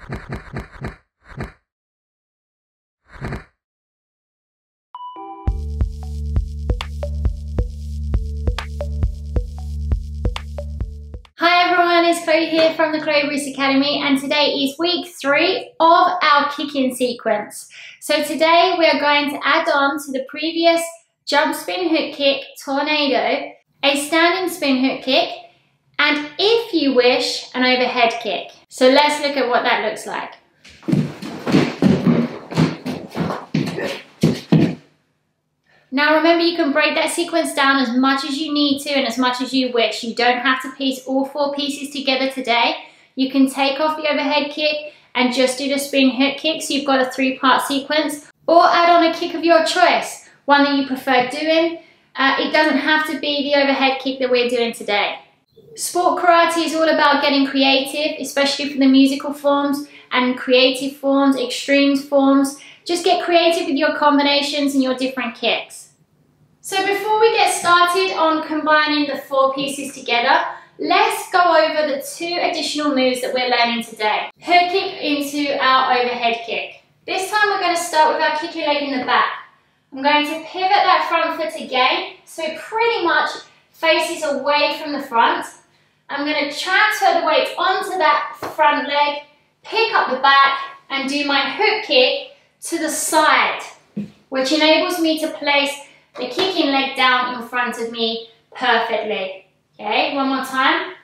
Hi everyone, it's Chloe here from the Chloe Bruce Academy, and today is week 3 of our kicking sequence. So today we are going to add on to the previous jump spin hook kick tornado, a standing spin hook kick, and if you wish, an overhead kick. So let's look at what that looks like. Now remember, you can break that sequence down as much as you need to and as much as you wish. You don't have to piece all 4 pieces together today. You can take off the overhead kick and just do the spin hook kick, so you've got a 3-part sequence, or add on a kick of your choice, one that you prefer doing. It doesn't have to be the overhead kick that we're doing today. Sport karate is all about getting creative, especially for the musical forms and creative forms, extreme forms. Just get creative with your combinations and your different kicks. So before we get started on combining the 4 pieces together, let's go over the 2 additional moves that we're learning today. Hook kick into our overhead kick. This time we're going to start with our kick your leg in the back. I'm going to pivot that front foot again, so it pretty much faces away from the front. I'm going to transfer the weight onto that front leg, pick up the back, and do my hook kick to the side, which enables me to place the kicking leg down in front of me perfectly. Okay, one more time.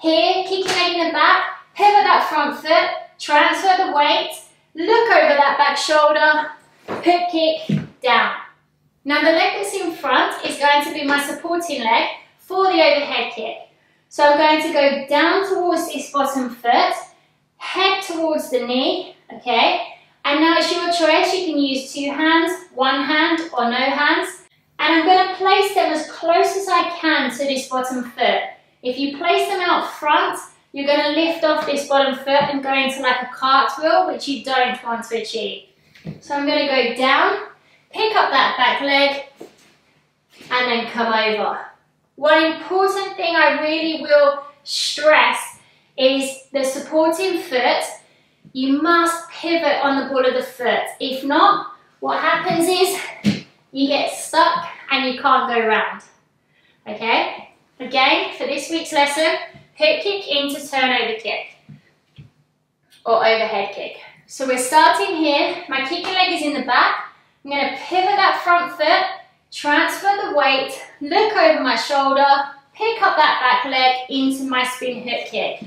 Here, kicking leg in the back, pivot that front foot, transfer the weight, look over that back shoulder, hook kick, down. Now the leg that's in front is going to be my supporting leg for the overhead kick. So I'm going to go down towards this bottom foot, head towards the knee, okay? And now it's your choice. You can use 2 hands, 1 hand, or no hands. And I'm going to place them as close as I can to this bottom foot. If you place them out front, you're going to lift off this bottom foot and go into like a cartwheel, which you don't want to achieve. So I'm going to go down, pick up that back leg, and then come over. One important thing I really will stress is the supporting foot. You must pivot on the ball of the foot. If not, what happens is you get stuck and you can't go round. Okay? Again, for this week's lesson, hook kick into turnover kick or overhead kick. So we're starting here. My kicking leg is in the back. I'm going to pivot that front foot, transfer the weight, look over my shoulder, pick up that back leg into my spin hook kick.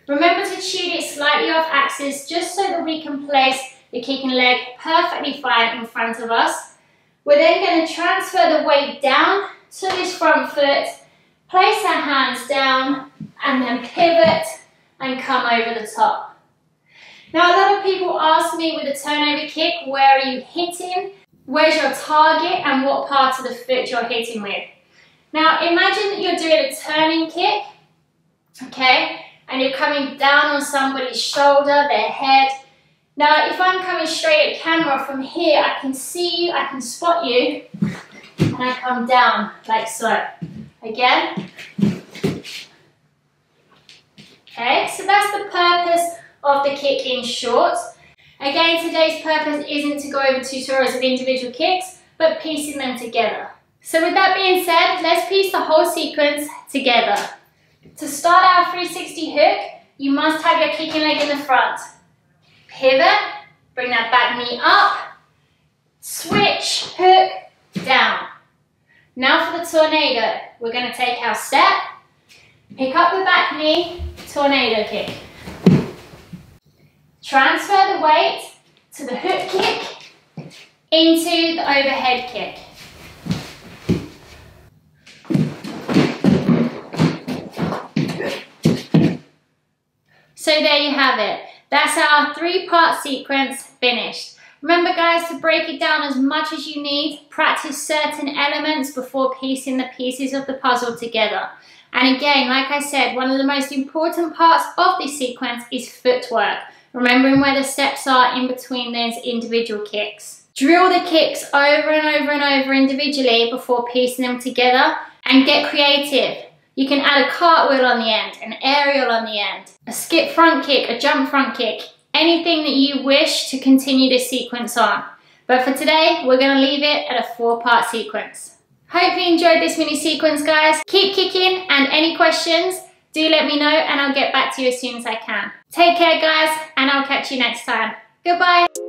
Remember to tune it slightly off axis just so that we can place the kicking leg perfectly fine in front of us. We're then going to transfer the weight down to this front foot, place our hands down, and then pivot and come over the top. Now a lot of people ask me with a turnover kick, where are you hitting? Where's your target and what part of the foot you're hitting with? Now imagine that you're doing a turning kick, okay? And you're coming down on somebody's shoulder, their head. Now, if I'm coming straight at camera from here, I can see you, I can spot you, and I come down like so. Again. Okay, so that's the purpose of the kick in short. Again, today's purpose isn't to go over tutorials of individual kicks, but piecing them together. So with that being said, let's piece the whole sequence together. To start our 360 hook, you must have your kicking leg in the front. Pivot, bring that back knee up, switch, hook, down. Now for the tornado, we're going to take our step, pick up the back knee, tornado kick. Transfer the weight to the hook kick into the overhead kick. So there you have it. That's our 3-part sequence finished. Remember guys, to break it down as much as you need, practice certain elements before piecing the pieces of the puzzle together. And again, like I said, one of the most important parts of this sequence is footwork. Remembering where the steps are in between those individual kicks. Drill the kicks over and over and over individually before piecing them together, and get creative. You can add a cartwheel on the end, an aerial on the end, a skip front kick, a jump front kick. anything that you wish to continue this sequence on. But for today, we're going to leave it at a 4-part sequence. Hope you enjoyed this mini sequence, guys. Keep kicking, and any questions, do let me know and I'll get back to you as soon as I can. Take care, guys, and I'll catch you next time. Goodbye.